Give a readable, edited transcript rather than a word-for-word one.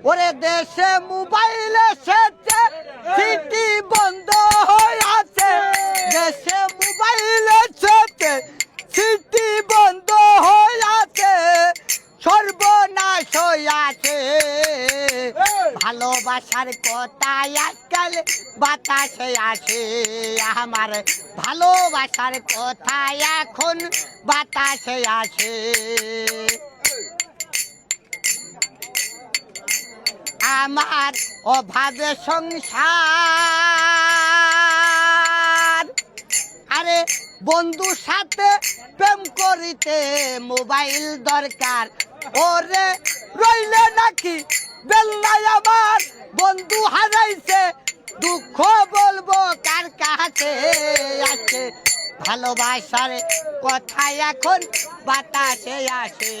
ওরে দেশে মোবাইল এসেছে সিটি বন্ধ হয়ে আছে দেশে মোবাইল এসেছে সিটি বন্ধ হয়ে আছে সর্বনাশ হয়ে আছে ভালোবাসার কথা আজকাল বাতাসে আসে আমার ভালোবাসার কথা এখন বাতাসে আসে আমার অভাবে সংসার আরে বন্ধুর সাথে প্রেম করিতে মোবাইল দরকার ওরে রইলে নাকি বেল্লাই আমার বন্ধু হারাইছে দুঃখ বলবো কার কাছে আছে ভালোবাসার কথা এখন বাতাসে আসে